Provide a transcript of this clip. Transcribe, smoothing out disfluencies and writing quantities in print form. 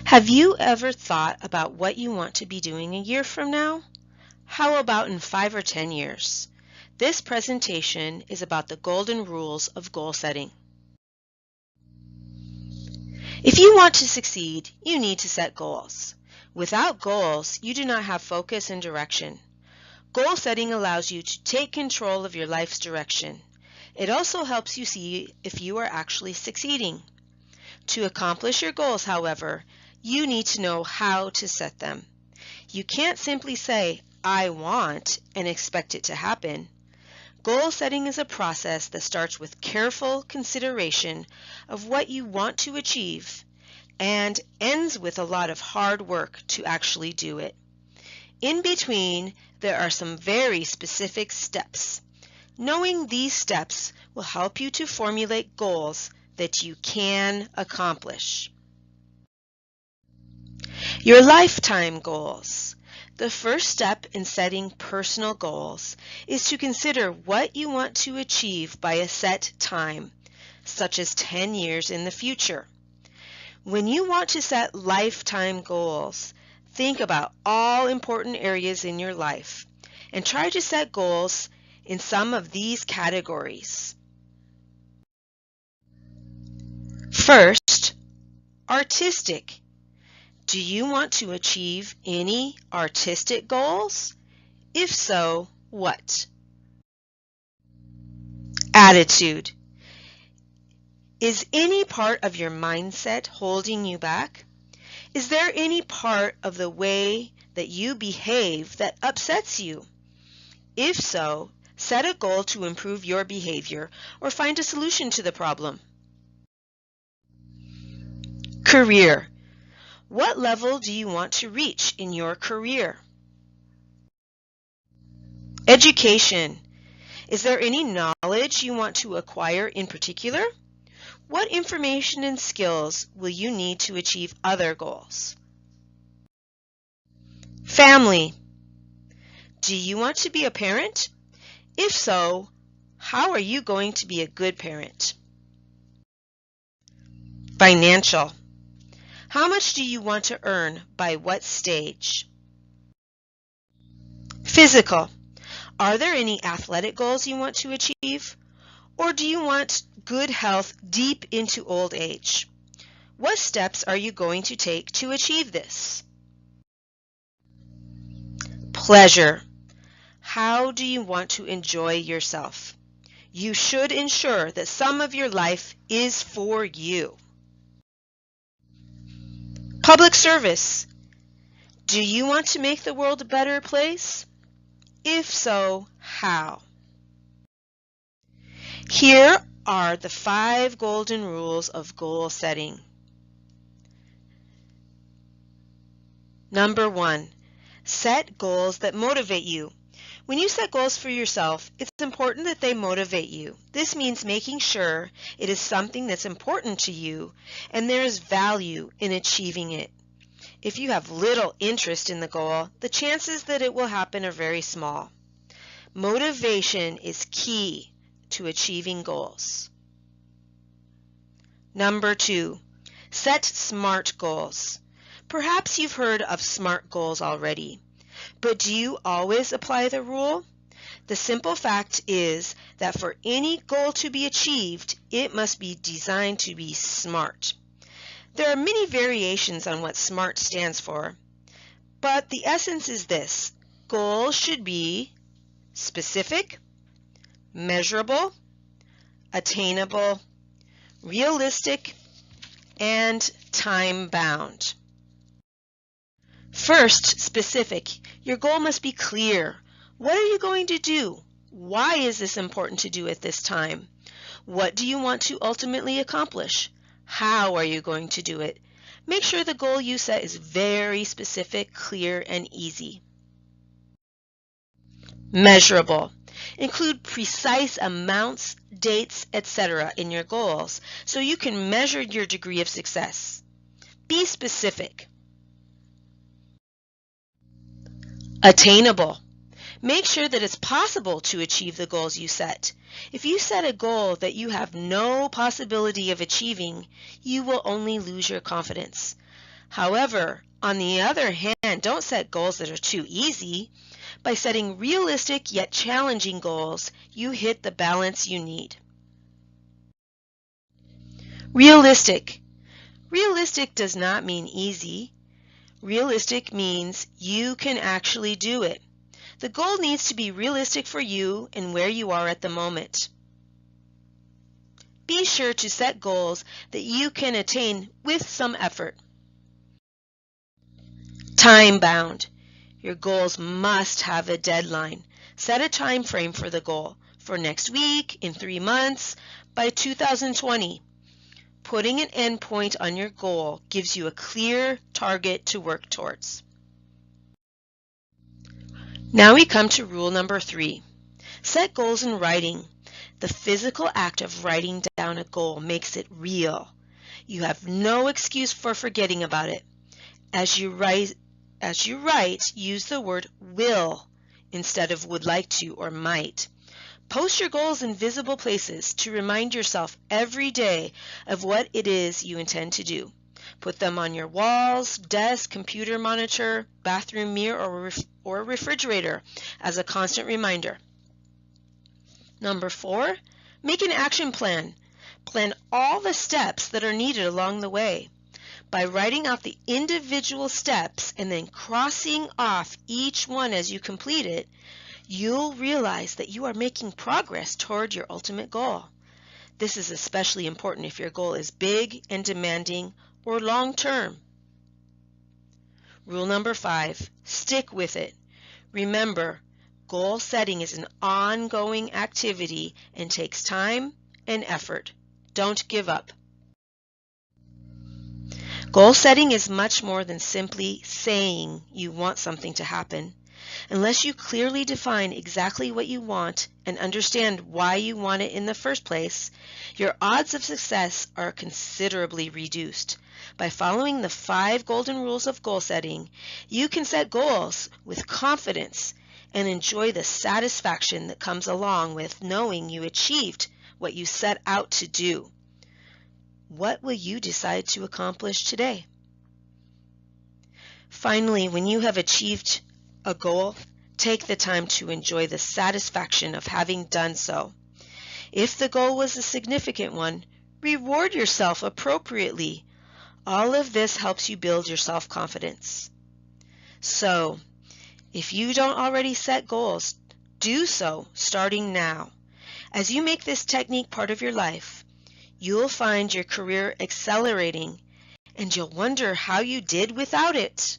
Have you ever thought about what you want to be doing a year from now? How about in 5 or 10 years? This presentation is about the golden rules of goal setting. If you want to succeed, you need to set goals. Without goals, you do not have focus and direction. Goal setting allows you to take control of your life's direction. It also helps you see if you are actually succeeding. To accomplish your goals, however, you need to know how to set them. You can't simply say, "I want," and expect it to happen. Goal setting is a process that starts with careful consideration of what you want to achieve and ends with a lot of hard work to actually do it. In between, there are some very specific steps. Knowing these steps will help you to formulate goals that you can accomplish. Your lifetime goals. The first step in setting personal goals is to consider what you want to achieve by a set time, such as 10 years in the future. When you want to set lifetime goals, think about all important areas in your life and try to set goals in some of these categories. First, artistic. Do you want to achieve any artistic goals? If so, what? Attitude. Is any part of your mindset holding you back? Is there any part of the way that you behave that upsets you? If so, set a goal to improve your behavior or find a solution to the problem. Career. What level do you want to reach in your career? Education. Is there any knowledge you want to acquire in particular? What information and skills will you need to achieve other goals? Family. Do you want to be a parent? If so, how are you going to be a good parent? Financial. How much do you want to earn by what stage? Physical. Are there any athletic goals you want to achieve? Or do you want good health deep into old age? What steps are you going to take to achieve this? Pleasure. How do you want to enjoy yourself? You should ensure that some of your life is for you. Public service. Do you want to make the world a better place? If so, how? Here are the 5 golden rules of goal setting. Number 1, set goals that motivate you. When you set goals for yourself, it's important that they motivate you. This means making sure it is something that's important to you and there is value in achieving it. If you have little interest in the goal, the chances that it will happen are very small. Motivation is key to achieving goals. Number 2, set SMART goals. Perhaps you've heard of SMART goals already, but do you always apply the rule? The simple fact is that for any goal to be achieved, it must be designed to be SMART. There are many variations on what SMART stands for, but the essence is this: goals should be specific, measurable, attainable, realistic, and time-bound. First, specific. Your goal must be clear. What are you going to do? Why is this important to do at this time? What do you want to ultimately accomplish? How are you going to do it? Make sure the goal you set is very specific, clear, and easy. Measurable. Include precise amounts, dates, etc. in your goals so you can measure your degree of success. Be specific. Attainable. Make sure that it's possible to achieve the goals you set. If you set a goal that you have no possibility of achieving, you will only lose your confidence. However, on the other hand, don't set goals that are too easy. By setting realistic yet challenging goals, you hit the balance you need. Realistic. Realistic does not mean easy. Realistic means you can actually do it. The goal needs to be realistic for you and where you are at the moment. Be sure to set goals that you can attain with some effort. Time-bound. Your goals must have a deadline. Set a time frame for the goal. For next week, in 3 months, by 2020. Putting an endpoint on your goal gives you a clear target to work towards. Now we come to rule number 3. Set goals in writing. The physical act of writing down a goal makes it real. You have no excuse for forgetting about it. As you write, use the word will instead of would like to or might. Post your goals in visible places to remind yourself every day of what it is you intend to do. Put them on your walls, desk, computer monitor, bathroom mirror, or refrigerator as a constant reminder. Number 4, make an action plan. Plan all the steps that are needed along the way. By writing out the individual steps and then crossing off each one as you complete it, you'll realize that you are making progress toward your ultimate goal. This is especially important if your goal is big and demanding or long-term. Rule number 5, stick with it. Remember, goal setting is an ongoing activity and takes time and effort. Don't give up. Goal setting is much more than simply saying you want something to happen. Unless you clearly define exactly what you want and understand why you want it in the first place, your odds of success are considerably reduced. By following the 5 golden rules of goal setting, you can set goals with confidence and enjoy the satisfaction that comes along with knowing you achieved what you set out to do. What will you decide to accomplish today? Finally, when you have achieved a goal, take the time to enjoy the satisfaction of having done so. If the goal was a significant one, reward yourself appropriately. All of this helps you build your self-confidence. So, if you don't already set goals, do so starting now. As you make this technique part of your life, you'll find your career accelerating, and you'll wonder how you did without it.